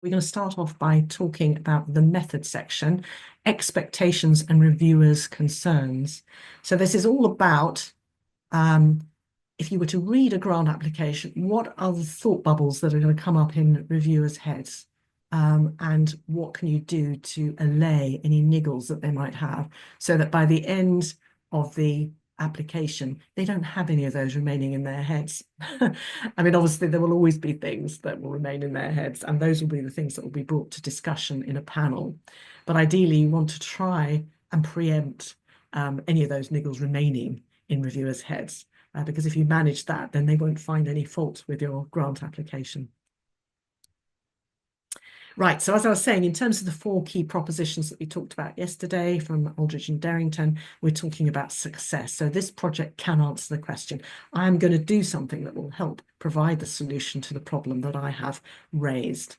We're going to start off by talking about the method section, expectations and reviewers' concerns. So this is all about, if you were to read a grant application, what are the thought bubbles that are going to come up in reviewers' heads? And what can you do to allay any niggles that they might have so that by the end of the application, they don't have any of those remaining in their heads. I mean, obviously, there will always be things that will remain in their heads, and those will be the things that will be brought to discussion in a panel. But ideally, you want to try and preempt any of those niggles remaining in reviewers' heads, because if you manage that, then they won't find any fault with your grant application. Right, so as I was saying, in terms of the four key propositions that we talked about yesterday from Aldrich and Darrington, we're talking about success. So this project can answer the question. I'm going to do something that will help provide the solution to the problem that I have raised.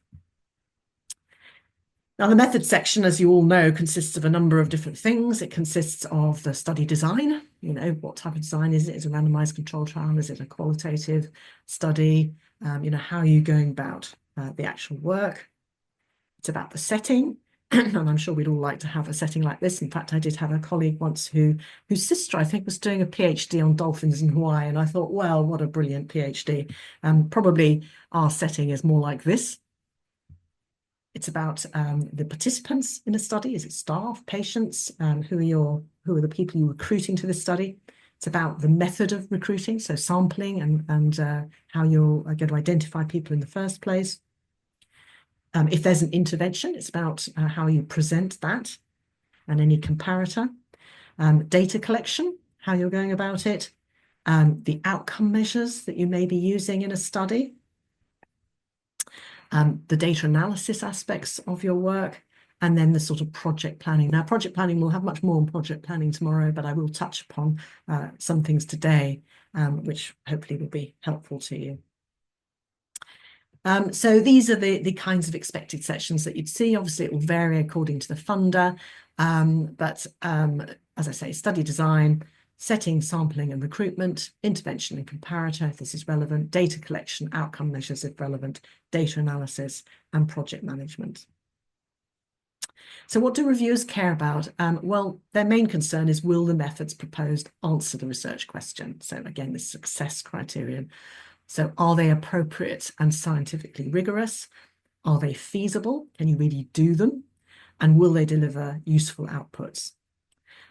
Now, the method section, as you all know, consists of a number of different things. It consists of the study design. You know, what type of design is it? Is it a randomized control trial? Is it a qualitative study? You know, how are you going about the actual work? It's about the setting, and I'm sure we'd all like to have a setting like this. In fact, I did have a colleague once whose sister, I think, was doing a PhD on dolphins in Hawaii, and I thought, well, what a brilliant PhD. Probably our setting is more like this. It's about the participants in a study. Is it staff, patients? Who are the people you're recruiting to this study? It's about the method of recruiting, so sampling and how you're going to identify people in the first place. If there's an intervention, it's about how you present that and any comparator. Data collection, how you're going about it. The outcome measures that you may be using in a study. The data analysis aspects of your work. And then the sort of project planning. Now, project planning, we'll have much more on project planning tomorrow, but I will touch upon some things today, which hopefully will be helpful to you. So these are the kinds of expected sections that you'd see. Obviously, it will vary according to the funder. But as I say, study design, setting, sampling and recruitment, intervention and comparator, if this is relevant, data collection, outcome measures if relevant, data analysis and project management. So what do reviewers care about? Well, their main concern is, will the methods proposed answer the research question? So again, the success criterion. So are they appropriate and scientifically rigorous? Are they feasible? Can you really do them? And will they deliver useful outputs?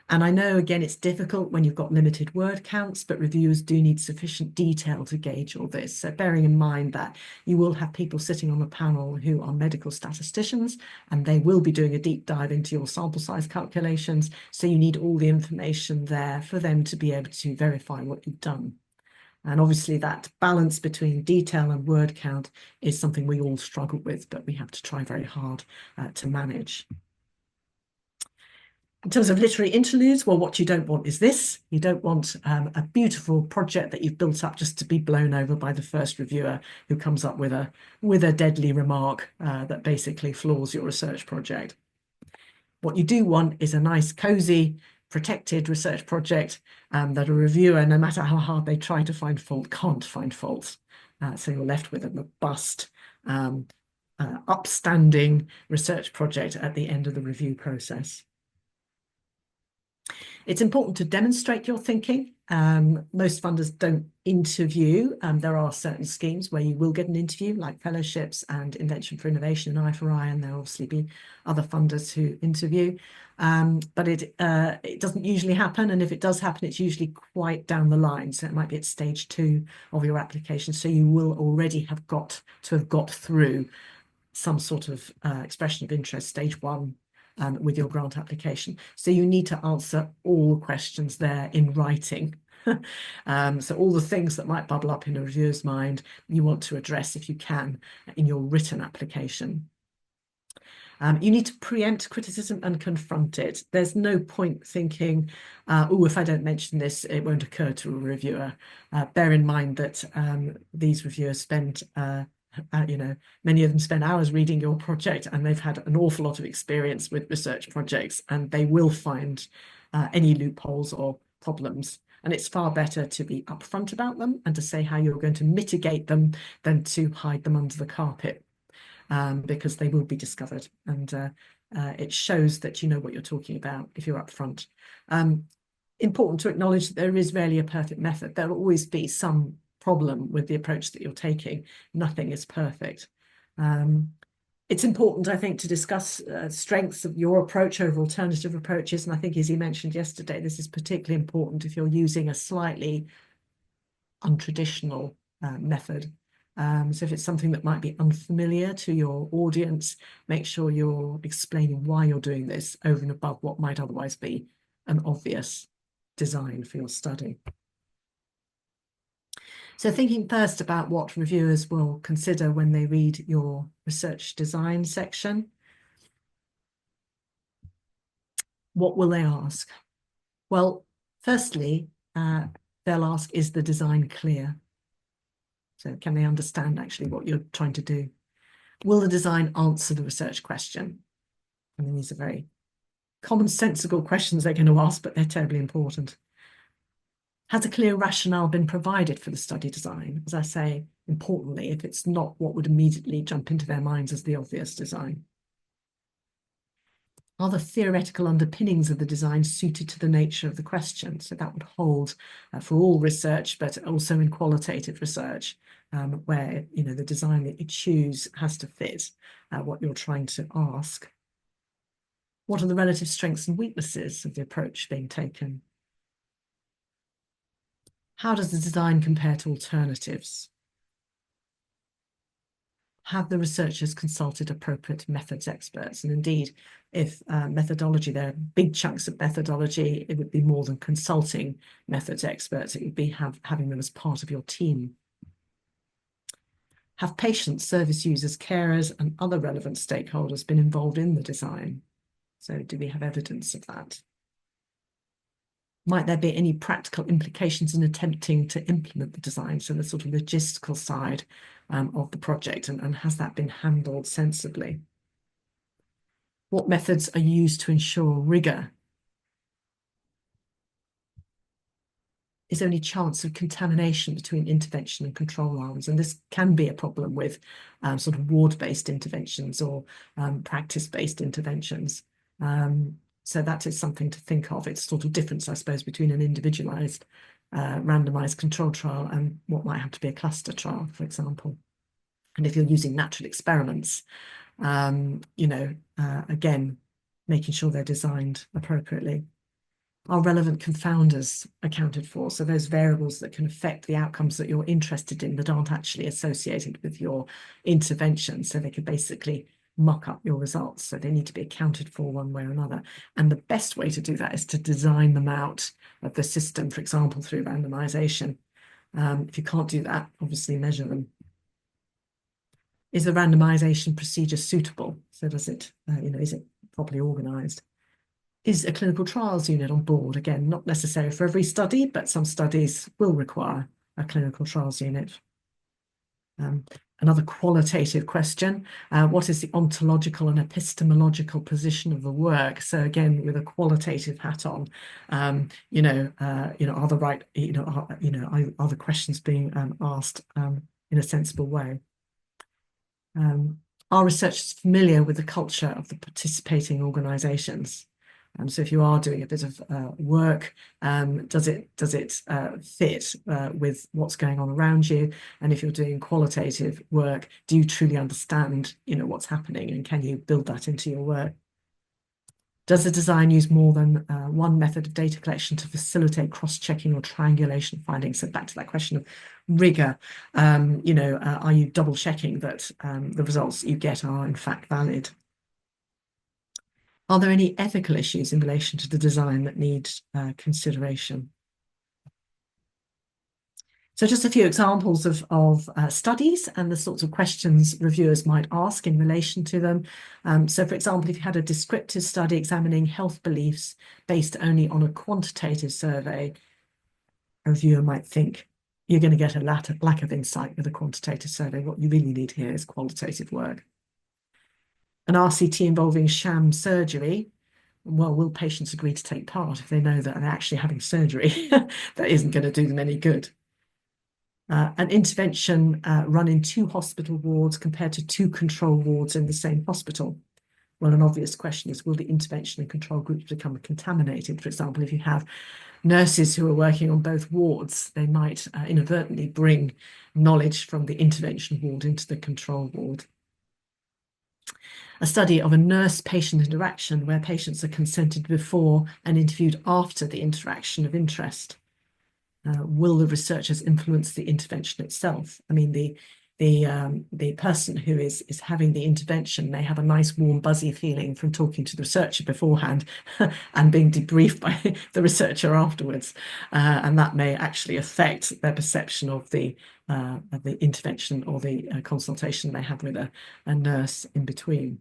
And I know, again, it's difficult when you've got limited word counts, but reviewers do need sufficient detail to gauge all this. So bearing in mind that you will have people sitting on the panel who are medical statisticians, and they will be doing a deep dive into your sample size calculations. So you need all the information there for them to be able to verify what you've done. And obviously that balance between detail and word count is something we all struggle with, but we have to try very hard to manage. In terms of literary interludes, well, what you don't want is this. You don't want a beautiful project that you've built up just to be blown over by the first reviewer who comes up with a deadly remark that basically floors your research project. What you do want is a nice, cozy, protected research project that a reviewer, no matter how hard they try to find fault, can't find fault. So you're left with a robust, upstanding research project at the end of the review process. It's important to demonstrate your thinking. Most funders don't interview. There are certain schemes where you will get an interview, like fellowships and Invention for Innovation and I4I, and there will obviously be other funders who interview. But it doesn't usually happen, and if it does happen, it's usually quite down the line. So it might be at stage 2 of your application. So you will already have got through some sort of expression of interest, stage 1. With your grant application. So you need to answer all questions there in writing. So all the things that might bubble up in a reviewer's mind, you want to address if you can in your written application. You need to preempt criticism and confront it. There's no point thinking, oh, if I don't mention this, it won't occur to a reviewer. Bear in mind that these reviewers spend many of them spend hours reading your project, and they've had an awful lot of experience with research projects, and they will find any loopholes or problems. And it's far better to be upfront about them and to say how you're going to mitigate them than to hide them under the carpet. because they will be discovered, and it shows that you know what you're talking about if you're upfront. Important to acknowledge that there is rarely a perfect method. There will always be some problem with the approach that you're taking. Nothing is perfect. It's important, I think, to discuss strengths of your approach over alternative approaches. And I think, as you mentioned yesterday, this is particularly important if you're using a slightly untraditional method. So if it's something that might be unfamiliar to your audience, make sure you're explaining why you're doing this over and above what might otherwise be an obvious design for your study. So thinking first about what reviewers will consider when they read your research design section, what will they ask? Well, firstly, they'll ask, is the design clear? So can they understand actually what you're trying to do? Will the design answer the research question? I mean, these are very commonsensical questions they're going to ask, but they're terribly important. Has a clear rationale been provided for the study design? As I say, importantly, if it's not what would immediately jump into their minds as the obvious design. Are the theoretical underpinnings of the design suited to the nature of the question? So that would hold for all research, but also in qualitative research, where the design that you choose has to fit what you're trying to ask. What are the relative strengths and weaknesses of the approach being taken? How does the design compare to alternatives? Have the researchers consulted appropriate methods experts? And indeed, if methodology, there are big chunks of methodology, it would be more than consulting methods experts. It would be having them as part of your team. Have patients, service users, carers, and other relevant stakeholders been involved in the design? So do we have evidence of that? Might there be any practical implications in attempting to implement the design? So the sort of logistical side of the project, and has that been handled sensibly? What methods are used to ensure rigor? Is there any chance of contamination between intervention and control arms? And this can be a problem with sort of ward-based interventions or practice-based interventions. So that is something to think of. It's sort of difference, I suppose, between an individualized randomized control trial and what might have to be a cluster trial, for example. And if you're using natural experiments, again, making sure they're designed appropriately. Are relevant confounders accounted for? So those variables that can affect the outcomes that you're interested in that aren't actually associated with your intervention. So they could basically muck up your results. So they need to be accounted for one way or another. And the best way to do that is to design them out of the system, for example, through randomization. If you can't do that, obviously measure them. Is the randomization procedure suitable? So does it, is it properly organized? Is a clinical trials unit on board? Again, not necessary for every study, but some studies will require a clinical trials unit. Another qualitative question, what is the ontological and epistemological position of the work? So again, with a qualitative hat on, are the right, are the questions being asked in a sensible way? Are researchers familiar with the culture of the participating organisations? So if you are doing a bit of work, does it fit with what's going on around you? And if you're doing qualitative work, do you truly understand, what's happening, and can you build that into your work? Does the design use more than one method of data collection to facilitate cross-checking or triangulation findings? So back to that question of rigor, are you double-checking that the results you get are in fact valid? Are there any ethical issues in relation to the design that need consideration? So just a few examples of studies and the sorts of questions reviewers might ask in relation to them. So for example, if you had a descriptive study examining health beliefs based only on a quantitative survey, a reviewer might think you're going to get a lack of insight with a quantitative survey. What you really need here is qualitative work. An RCT involving sham surgery, well, will patients agree to take part if they know that they're actually having surgery that isn't going to do them any good? An intervention run in 2 hospital wards compared to 2 control wards in the same hospital. Well, an obvious question is, will the intervention and control groups become contaminated? For example, if you have nurses who are working on both wards, they might inadvertently bring knowledge from the intervention ward into the control ward. A study of a nurse-patient interaction where patients are consented before and interviewed after the interaction of interest. Will the researchers influence the intervention itself? I mean, the person who is having the intervention may have a nice, warm, buzzy feeling from talking to the researcher beforehand and being debriefed by the researcher afterwards, and that may actually affect their perception of the intervention or the consultation they have with a nurse in between.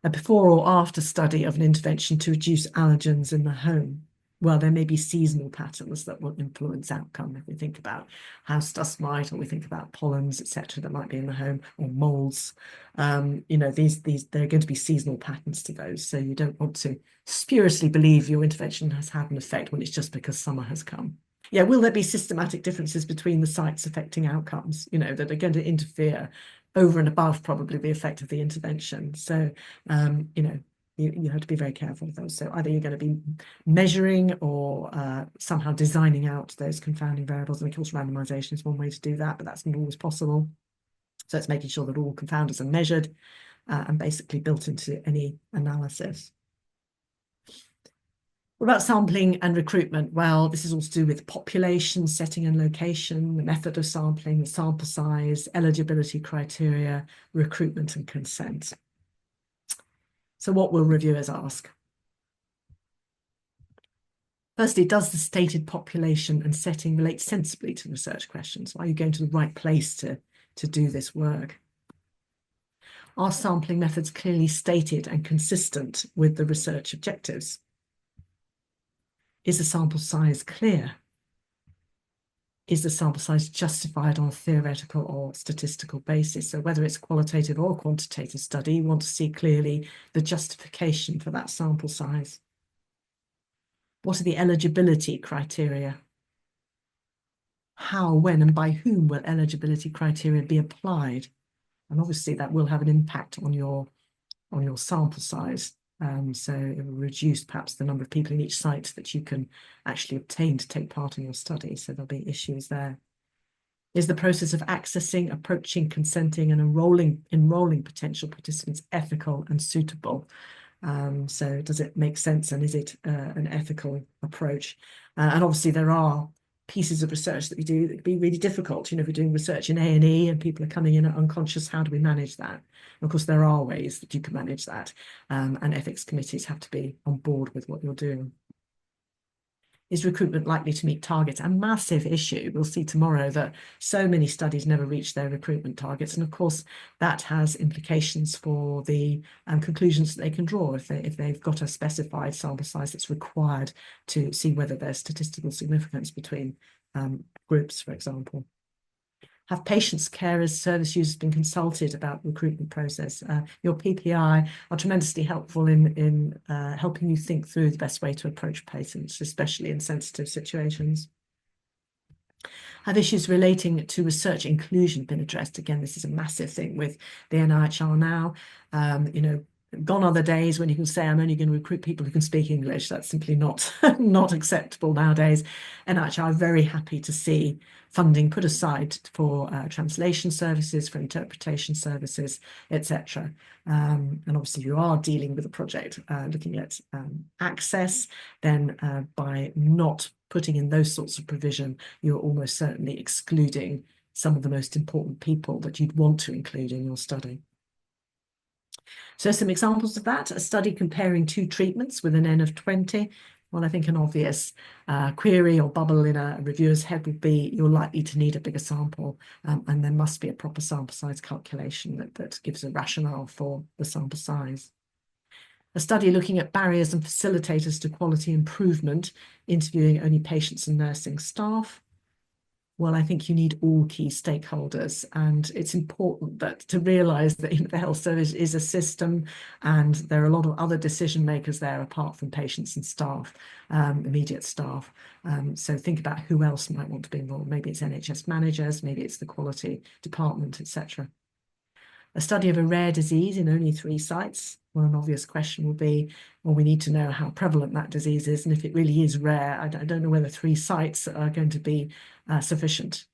A before or after study of an intervention to reduce allergens in the home. Well, there may be seasonal patterns that will influence outcome if we think about house dust mite, or we think about pollens, etc., that might be in the home, or molds. You know, there are going to be seasonal patterns to those. So you don't want to spuriously believe your intervention has had an effect when it's just because summer has come. Yeah, will there be systematic differences between the sites affecting outcomes, you know, that are going to interfere over and above probably the effect of the intervention? So, you know, you have to be very careful with those. So either you're going to be measuring or somehow designing out those confounding variables. And of course, randomization is one way to do that, but that's not always possible. So it's making sure that all confounders are measured and basically built into any analysis. What about sampling and recruitment? Well, this is all to do with population, setting and location, the method of sampling, the sample size, eligibility criteria, recruitment and consent. So what will reviewers ask? Firstly, does the stated population and setting relate sensibly to research questions? Are you going to the right place to do this work? Are sampling methods clearly stated and consistent with the research objectives? Is the sample size clear? Is the sample size justified on a theoretical or statistical basis? So whether it's qualitative or quantitative study, you want to see clearly the justification for that sample size. What are the eligibility criteria? How, when, and by whom will eligibility criteria be applied? And obviously that will have an impact on your sample size. So it will reduce perhaps the number of people in each site that you can actually obtain to take part in your study. So there'll be issues there. Is the process of accessing, approaching, consenting, and enrolling potential participants ethical and suitable? So does it make sense, and is it an ethical approach? And obviously there are pieces of research that we do that can be really difficult. You know, if we're doing research in A&E and people are coming in unconscious, how do we manage that? And of course, there are ways that you can manage that, and ethics committees have to be on board with what you're doing. Is recruitment likely to meet targets? A massive issue. We'll see tomorrow that so many studies never reach their recruitment targets. And of course, that has implications for the conclusions that they can draw if they've got a specified sample size that's required to see whether there's statistical significance between groups, for example. Have patients, carers, service users been consulted about the recruitment process? Your PPI are tremendously helpful in helping you think through the best way to approach patients, especially in sensitive situations. Have issues relating to research inclusion been addressed? Again, this is a massive thing with the NIHR now. You know, gone are the days when you can say, I'm only going to recruit people who can speak English. That's simply not acceptable nowadays. NIHR are very happy to see funding put aside for translation services, for interpretation services, etc. And obviously, if you are dealing with a project looking at access, then by not putting in those sorts of provision, you're almost certainly excluding some of the most important people that you'd want to include in your study. So some examples of that: a study comparing 2 treatments with an N of 20. Well, I think an obvious query or bubble in a reviewer's head would be you're likely to need a bigger sample, and there must be a proper sample size calculation that gives a rationale for the sample size. A study looking at barriers and facilitators to quality improvement, interviewing only patients and nursing staff. Well, I think you need all key stakeholders, and it's important that to realise that the health service is a system, and there are a lot of other decision makers there apart from patients and staff, immediate staff. So think about who else might want to be involved. Maybe it's NHS managers, maybe it's the quality department, etc. A study of a rare disease in only 3 sites. Well, an obvious question will be, well, we need to know how prevalent that disease is, and if it really is rare, I don't know whether 3 sites are going to be sufficient.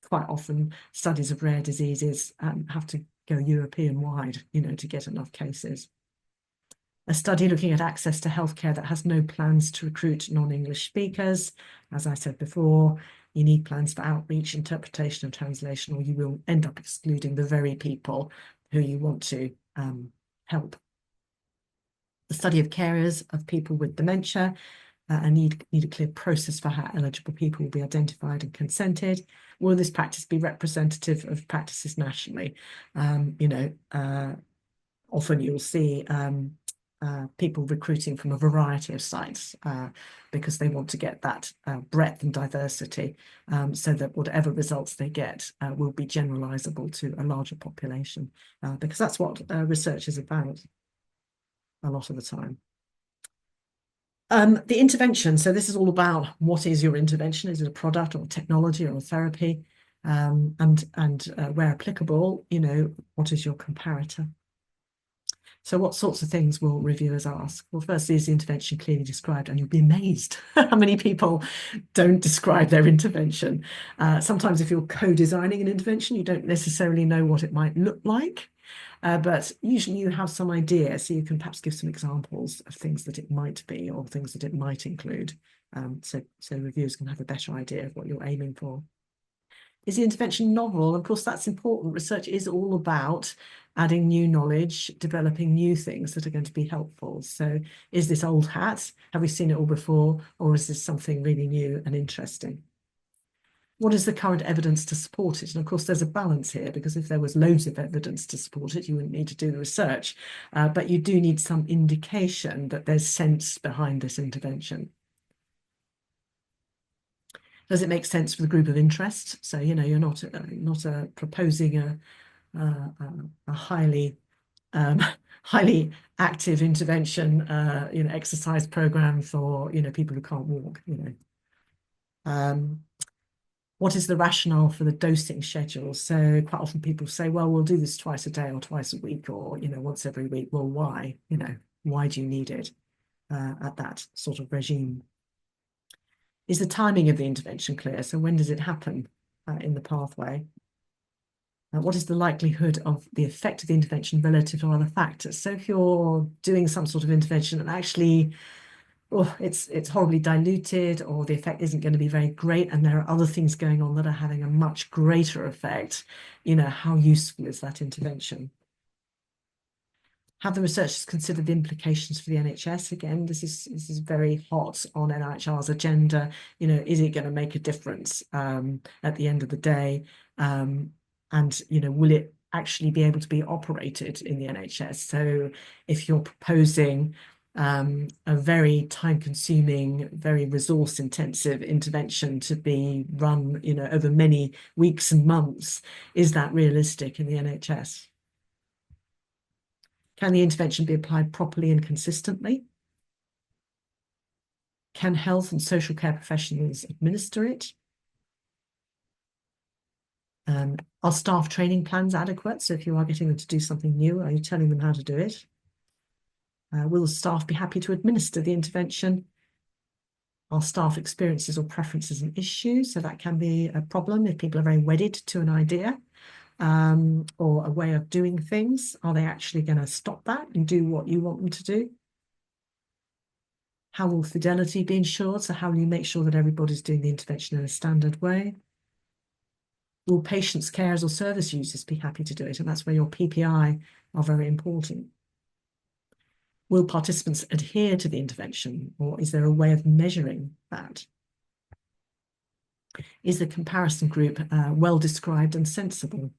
Quite often, studies of rare diseases have to go European-wide, to get enough cases. A study looking at access to healthcare that has no plans to recruit non-English speakers. As I said before, you need plans for outreach, interpretation, and translation, or you will end up excluding the very people who you want to help. The study of carers of people with dementia and need a clear process for how eligible people will be identified and consented. Will this practice be representative of practices nationally? Often you'll see people recruiting from a variety of sites because they want to get that breadth and diversity so that whatever results they get will be generalizable to a larger population because that's what research is about a lot of the time. The intervention, so this is all about what is your intervention? Is it a product or a technology or a therapy? And where applicable, what is your comparator? So what sorts of things will reviewers ask? Well, firstly, is the intervention clearly described? And you'll be amazed how many people don't describe their intervention. Sometimes if you're co-designing an intervention, you don't necessarily know what it might look like. But usually you have some idea, so you can perhaps give some examples of things that it might be or things that it might include. So reviewers can have a better idea of what you're aiming for. Is the intervention novel? Of course, that's important. Research is all about adding new knowledge, developing new things that are going to be helpful. So is this old hat? Have we seen it all before? Or is this something really new and interesting? What is the current evidence to support it? And of course, there's a balance here because if there was loads of evidence to support it, you wouldn't need to do the research. But you do need some indication that there's sense behind this intervention. Does it make sense for the group of interest? So, you're not proposing a highly highly active intervention, exercise program for, people who can't walk, What is the rationale for the dosing schedule? So quite often people say, well, we'll do this twice a day or twice a week or, once every week. Well, why? Why do you need it at that sort of regime? Is the timing of the intervention clear? So when does it happen in the pathway? What is the likelihood of the effect of the intervention relative to other factors? So if you're doing some sort of intervention and actually it's horribly diluted or the effect isn't going to be very great and there are other things going on that are having a much greater effect, how useful is that intervention? Have the researchers considered the implications for the NHS? Again, this is very hot on NIHR's agenda. Is it going to make a difference at the end of the day? And will it actually be able to be operated in the NHS? So if you're proposing a very time-consuming, very resource-intensive intervention to be run, over many weeks and months, is that realistic in the NHS? Can the intervention be applied properly and consistently? Can health and social care professionals administer it? Are staff training plans adequate? So if you are getting them to do something new, are you telling them how to do it? Will the staff be happy to administer the intervention? Are staff experiences or preferences an issue? So that can be a problem if people are very wedded to an idea. Or a way of doing things. Are they actually going to stop that and do what you want them to do? How will fidelity be ensured? So how will you make sure that everybody's doing the intervention in a standard way? Will patients, carers or service users be happy to do it? And that's where your PPI are very important. Will participants adhere to the intervention, or is there a way of measuring that? Is the comparison group well described and sensible?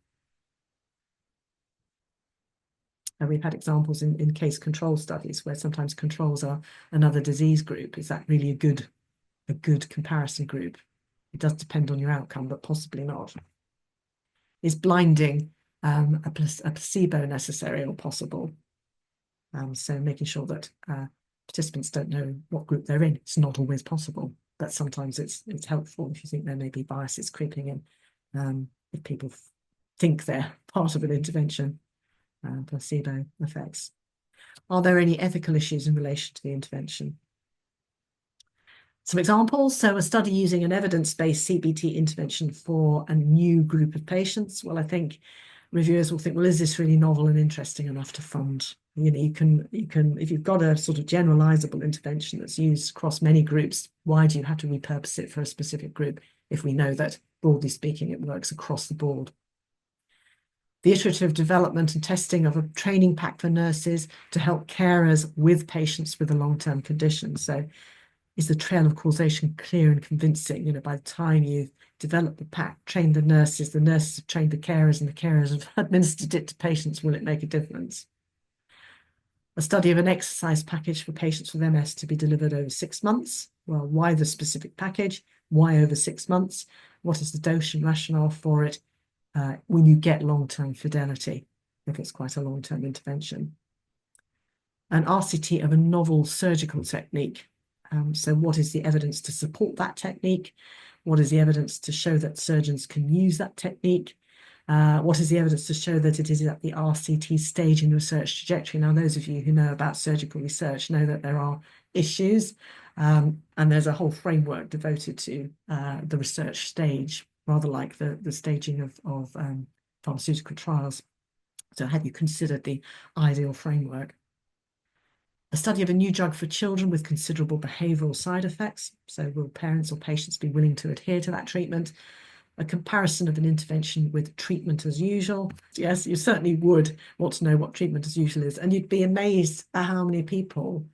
And we've had examples in case control studies where sometimes controls are another disease group. Is that really a good comparison group? It does depend on your outcome, but possibly not. Is blinding a placebo necessary or possible? So making sure that participants don't know what group they're in. It's not always possible, but sometimes it's helpful if you think there may be biases creeping in. If people think they're part of an intervention, placebo effects. Are there any ethical issues in relation to the intervention? Some examples. So a study using an evidence-based CBT intervention for a new group of patients. Well, I think reviewers will think, well, is this really novel and interesting enough to fund? You know, you can, if you've got a sort of generalizable intervention that's used across many groups, why do you have to repurpose it for a specific group if we know that, broadly speaking, it works across the board? The iterative development and testing of a training pack for nurses to help carers with patients with a long-term condition. So is the trail of causation clear and convincing? You know, by the time you've developed the pack, trained the nurses have trained the carers, and the carers have administered it to patients, will it make a difference? A study of an exercise package for patients with MS to be delivered over 6 months. Well, why the specific package? Why over 6 months? What is the dose and rationale for it? When you get long-term fidelity, if it's quite a long-term intervention. An RCT of a novel surgical technique. So what is the evidence to support that technique? What is the evidence to show that surgeons can use that technique? What is the evidence to show that it is at the RCT stage in the research trajectory? Now, those of you who know about surgical research know that there are issues, and there's a whole framework devoted to the research stage, rather like the staging of pharmaceutical trials. So have you considered the ideal framework? A study of a new drug for children with considerable behavioural side effects. So will parents or patients be willing to adhere to that treatment? A comparison of an intervention with treatment as usual. Yes, you certainly would want to know what treatment as usual is. And you'd be amazed at how many people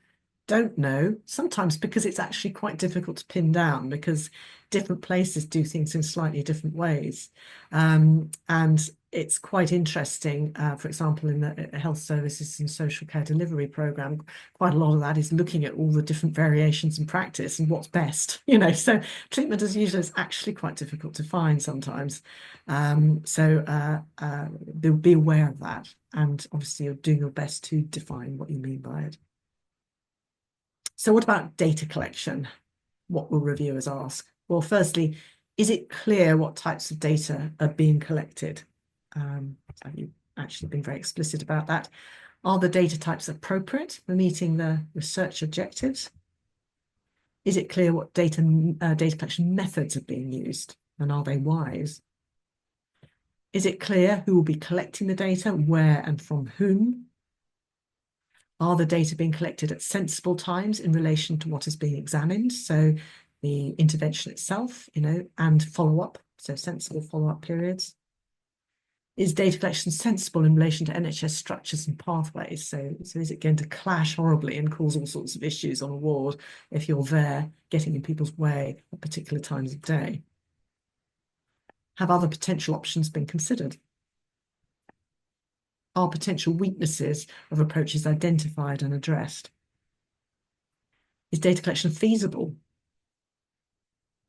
don't know, sometimes because it's actually quite difficult to pin down, because different places do things in slightly different ways. And it's quite interesting, for example, in the health services and social care delivery program, quite a lot of that is looking at all the different variations in practice and what's best, you know. So treatment as usual is actually quite difficult to find sometimes. So be aware of that, and obviously you're doing your best to define what you mean by it. So what about data collection? What will reviewers ask? Well, firstly, is it clear what types of data are being collected? So you've actually been very explicit about that. Are the data types appropriate for meeting the research objectives? Is it clear what data collection methods are being used, and are they wise? Is it clear who will be collecting the data, where and from whom? Are the data being collected at sensible times in relation to what is being examined? So the intervention itself, you know, and follow-up, so sensible follow-up periods. Is data collection sensible in relation to NHS structures and pathways? So is it going to clash horribly and cause all sorts of issues on a ward if you're there getting in people's way at particular times of day? Have other potential options been considered? Are potential weaknesses of approaches identified and addressed? Is data collection feasible?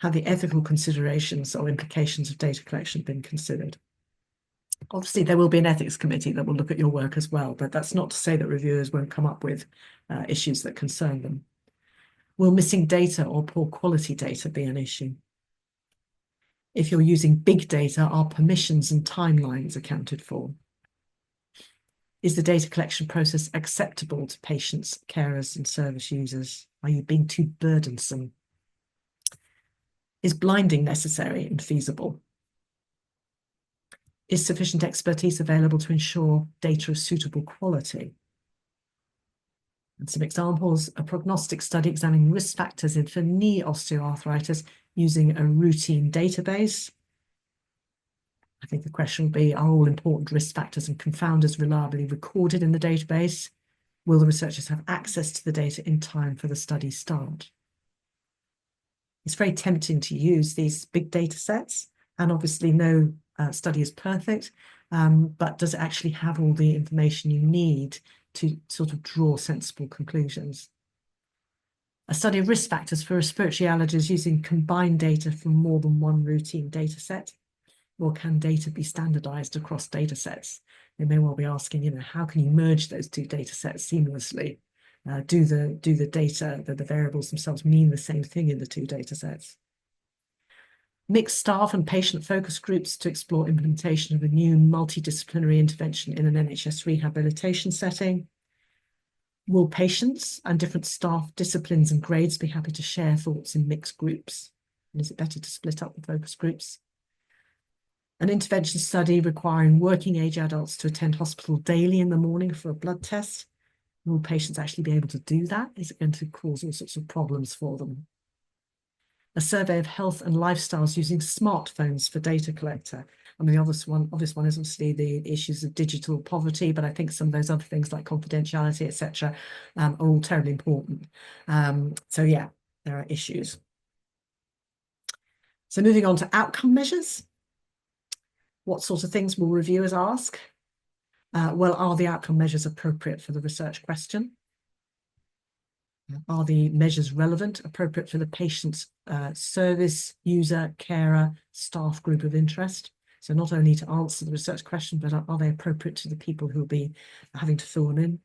Have the ethical considerations or implications of data collection been considered? Obviously, there will be an ethics committee that will look at your work as well, but that's not to say that reviewers won't come up with issues that concern them. Will missing data or poor quality data be an issue? If you're using big data, are permissions and timelines accounted for? Is the data collection process acceptable to patients, carers, and service users? Are you being too burdensome? Is blinding necessary and feasible? Is sufficient expertise available to ensure data of suitable quality? And some examples: a prognostic study examining risk factors for knee osteoarthritis using a routine database. I think the question will be, are all important risk factors and confounders reliably recorded in the database? Will the researchers have access to the data in time for the study start? It's very tempting to use these big data sets, and obviously no study is perfect, but does it actually have all the information you need to sort of draw sensible conclusions? A study of risk factors for respiratory allergies using combined data from more than one routine data set. Or can data be standardized across data sets? They may well be asking, you know, how can you merge those two data sets seamlessly? Do the data, the variables themselves mean the same thing in the two data sets? Mixed staff and patient focus groups to explore implementation of a new multidisciplinary intervention in an NHS rehabilitation setting. Will patients and different staff disciplines and grades be happy to share thoughts in mixed groups? And is it better to split up the focus groups? An intervention study requiring working age adults to attend hospital daily in the morning for a blood test. Will patients actually be able to do that? Is it going to cause all sorts of problems for them? A survey of health and lifestyles using smartphones for data collector. I mean, the obvious one is obviously the issues of digital poverty, but I think some of those other things like confidentiality, etc., are all terribly important. So yeah, there are issues. So moving on to outcome measures. What sort of things will reviewers ask? Well, are the outcome measures appropriate for the research question? Are the measures relevant, appropriate for the patient's service, user, carer, staff group of interest? So not only to answer the research question, but are they appropriate to the people who will be having to fill them in?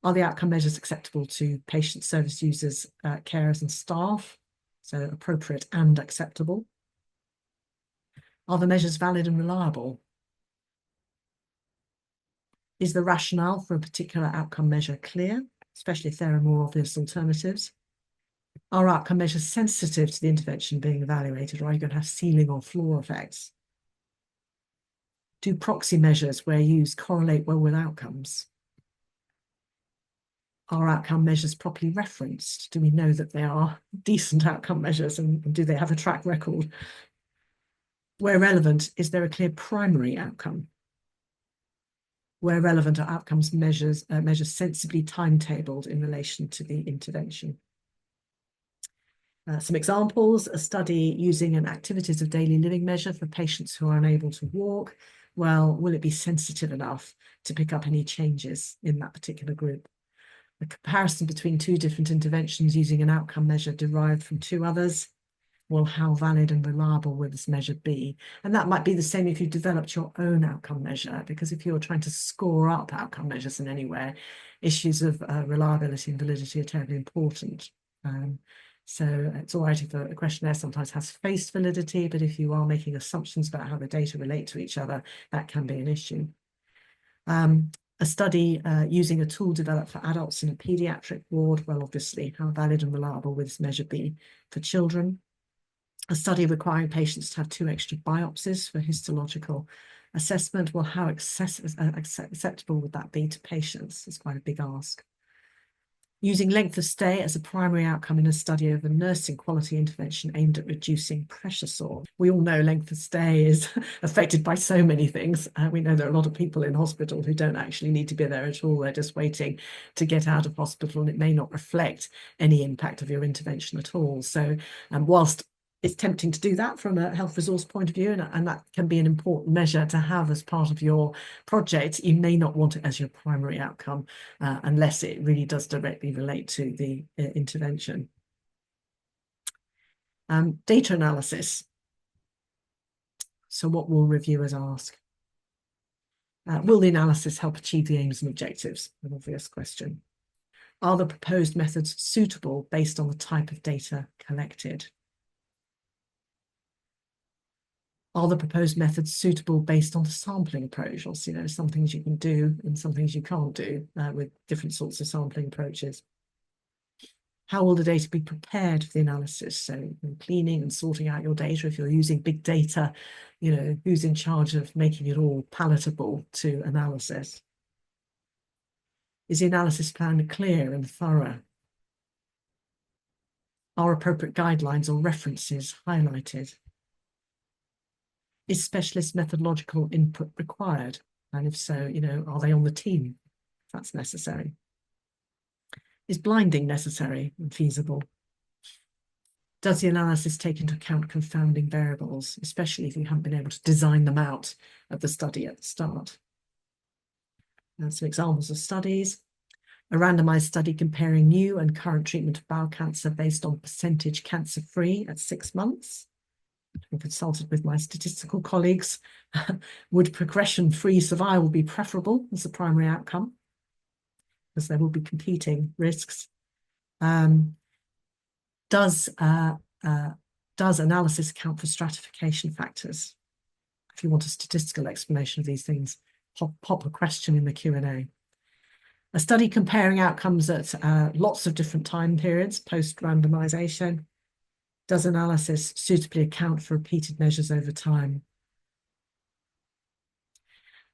Are the outcome measures acceptable to patient service users, carers and staff? So appropriate and acceptable. Are the measures valid and reliable? Is the rationale for a particular outcome measure clear, especially if there are more obvious alternatives? Are outcome measures sensitive to the intervention being evaluated, or are you going to have ceiling or floor effects? Do proxy measures where used correlate well with outcomes? Are outcome measures properly referenced? Do we know that they are decent outcome measures, and do they have a track record? Where relevant, is there a clear primary outcome? Where relevant, are outcomes measures sensibly timetabled in relation to the intervention? Some examples: a study using an activities of daily living measure for patients who are unable to walk. Well, will it be sensitive enough to pick up any changes in that particular group? A comparison between two different interventions using an outcome measure derived from two others. Well, how valid and reliable will this measure be? And that might be the same if you developed your own outcome measure, because if you're trying to score up outcome measures in any way, issues of reliability and validity are terribly important. So it's all right if a questionnaire sometimes has face validity, but if you are making assumptions about how the data relate to each other, that can be an issue. A study using a tool developed for adults in a paediatric ward. Well, obviously, how valid and reliable will this measure be for children? A study requiring patients to have 2 extra biopsies for histological assessment. Well, how acceptable would that be to patients? It's quite a big ask. Using length of stay as a primary outcome in a study of a nursing quality intervention aimed at reducing pressure sores. We all know length of stay is affected by so many things. We know there are a lot of people in hospital who don't actually need to be there at all. They're just waiting to get out of hospital, and it may not reflect any impact of your intervention at all. So whilst it's tempting to do that from a health resource point of view, and that can be an important measure to have as part of your project, you may not want it as your primary outcome unless it really does directly relate to the intervention. Data analysis. So what will reviewers ask? Will the analysis help achieve the aims and objectives? An obvious question. Are the proposed methods suitable based on the type of data collected? Are the proposed methods suitable based on the sampling approach? Also, you know, some things you can do and some things you can't do with different sorts of sampling approaches. How will the data be prepared for the analysis? So cleaning and sorting out your data. If you're using big data, you know, who's in charge of making it all palatable to analysis? Is the analysis plan clear and thorough? Are appropriate guidelines or references highlighted? Is specialist methodological input required? And if so, you know, are they on the team if that's necessary? Is blinding necessary and feasible? Does the analysis take into account confounding variables, especially if you haven't been able to design them out of the study at the start? And some examples of studies. A randomized study comparing new and current treatment of bowel cancer based on percentage cancer-free at 6 months. I consulted with my statistical colleagues. Would progression-free survival be preferable as the primary outcome? Because there will be competing risks. Does analysis account for stratification factors? If you want a statistical explanation of these things, pop a question in the Q&A. A study comparing outcomes at lots of different time periods post-randomization. Does analysis suitably account for repeated measures over time?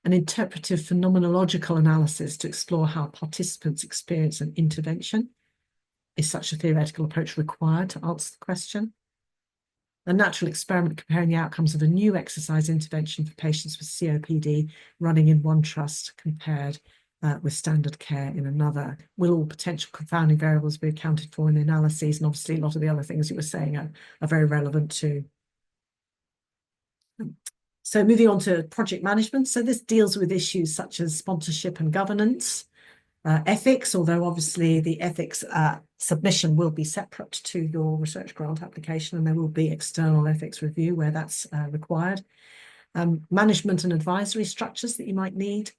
An interpretive phenomenological analysis to explore how participants experience an intervention. Is such a theoretical approach required to answer the question? A natural experiment comparing the outcomes of a new exercise intervention for patients with COPD running in one trust compared with standard care in another. Will all potential confounding variables be accounted for in the analyses? And obviously a lot of the other things you were saying are very relevant too. So moving on to project management. So this deals with issues such as sponsorship and governance, ethics, although obviously the ethics submission will be separate to your research grant application, and there will be external ethics review where that's required. Management and advisory structures that you might need,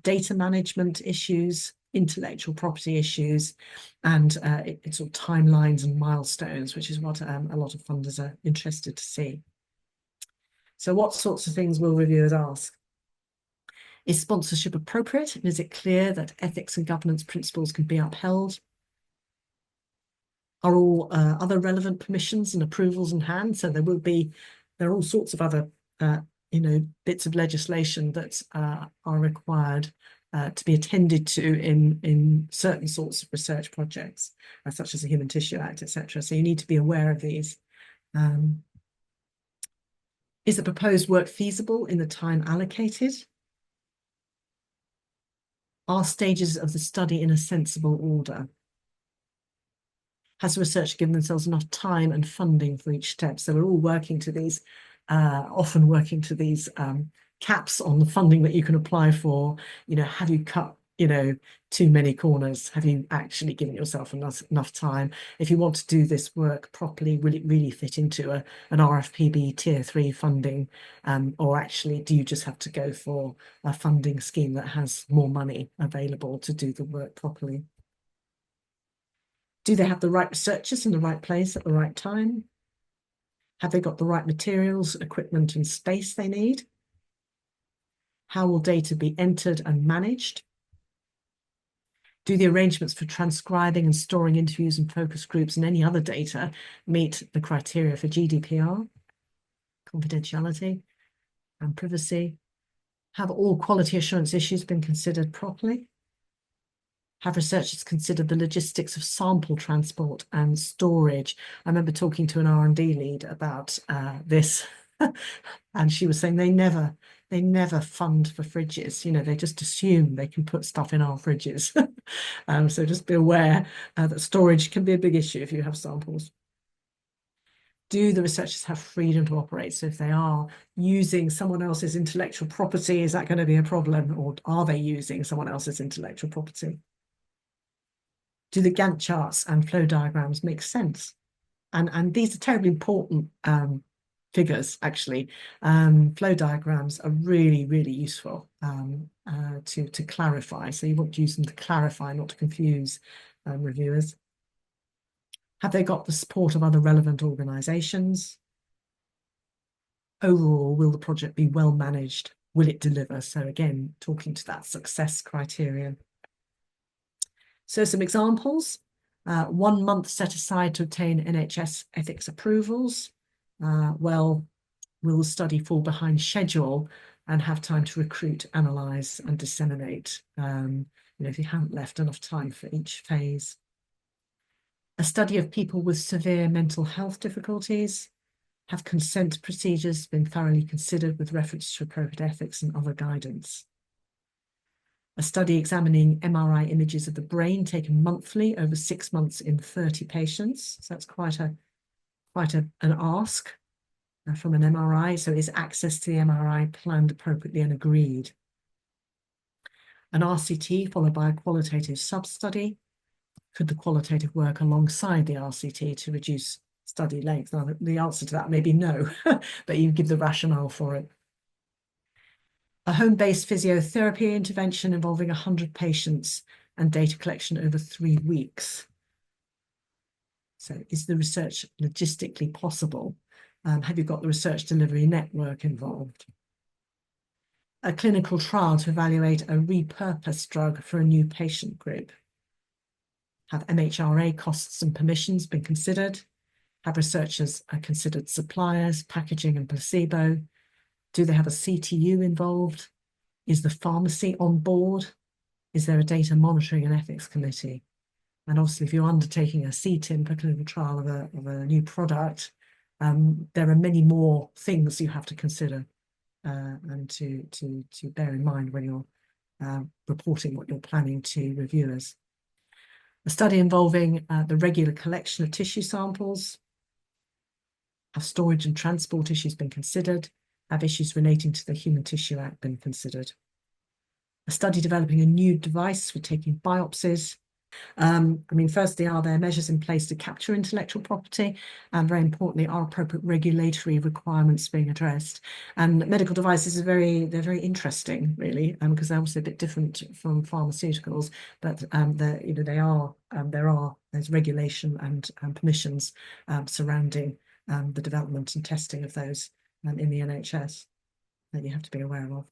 data management issues, intellectual property issues, and it's sort of timelines and milestones, which is what a lot of funders are interested to see. So what sorts of things will reviewers ask? Is sponsorship appropriate? And is it clear that ethics and governance principles can be upheld? Are all other relevant permissions and approvals in hand? So there are all sorts of other bits of legislation that are required to be attended to in certain sorts of research projects, such as the Human Tissue Act, etc. So you need to be aware of these. Is the proposed work feasible in the time allocated? Are stages of the study in a sensible order? Has the researcher given themselves enough time and funding for each step? So we're all working to these, often working to these caps on the funding that you can apply for. Have you cut, too many corners? Have you actually given yourself enough time? If you want to do this work properly, will it really fit into an RFPB tier 3 funding? Or actually, do you just have to go for a funding scheme that has more money available to do the work properly? Do they have the right researchers in the right place at the right time? Have they got the right materials, equipment, and space they need? How will data be entered and managed? Do the arrangements for transcribing and storing interviews and focus groups and any other data meet the criteria for GDPR, confidentiality, and privacy? Have all quality assurance issues been considered properly? Have researchers considered the logistics of sample transport and storage? I remember talking to an R&D lead about this, and she was saying they never fund for fridges. They just assume they can put stuff in our fridges. So just be aware that storage can be a big issue if you have samples. Do the researchers have freedom to operate? So if they are using someone else's intellectual property, is that going to be a problem? Or are they using someone else's intellectual property? Do the Gantt charts and flow diagrams make sense? And these are terribly important figures, actually. Flow diagrams are really, really useful to clarify. So you want to use them to clarify, not to confuse reviewers. Have they got the support of other relevant organisations? Overall, will the project be well managed? Will it deliver? So again, talking to that success criterion. So some examples, 1 month set aside to obtain NHS ethics approvals. Well, will the study fall behind schedule and have time to recruit, analyse and disseminate, if you haven't left enough time for each phase. A study of people with severe mental health difficulties. Have consent procedures been thoroughly considered with reference to appropriate ethics and other guidance? A study examining MRI images of the brain taken monthly over 6 months in 30 patients. So that's quite an ask from an MRI. So is access to the MRI planned appropriately and agreed? An RCT followed by a qualitative sub-study. Could the qualitative work alongside the RCT to reduce study length? Now, the answer to that may be no, but you give the rationale for it. A home-based physiotherapy intervention involving 100 patients and data collection over 3 weeks. So is the research logistically possible? Have you got the research delivery network involved? A clinical trial to evaluate a repurposed drug for a new patient group. Have MHRA costs and permissions been considered? Have researchers considered suppliers, packaging and placebo? Do they have a CTU involved? Is the pharmacy on board? Is there a data monitoring and ethics committee? And obviously, if you're undertaking a CTIM, a clinical trial of a new product, there are many more things you have to consider and to bear in mind when you're reporting what you're planning to reviewers. A study involving the regular collection of tissue samples. Have storage and transport issues been considered? Have issues relating to the Human Tissue Act been considered? A study developing a new device for taking biopsies. I mean, firstly, are there measures in place to capture intellectual property? And very importantly, are appropriate regulatory requirements being addressed? And medical devices are they're very interesting, really, because they're also a bit different from pharmaceuticals. But there's regulation and permissions surrounding the development and testing of those in the NHS that you have to be aware of.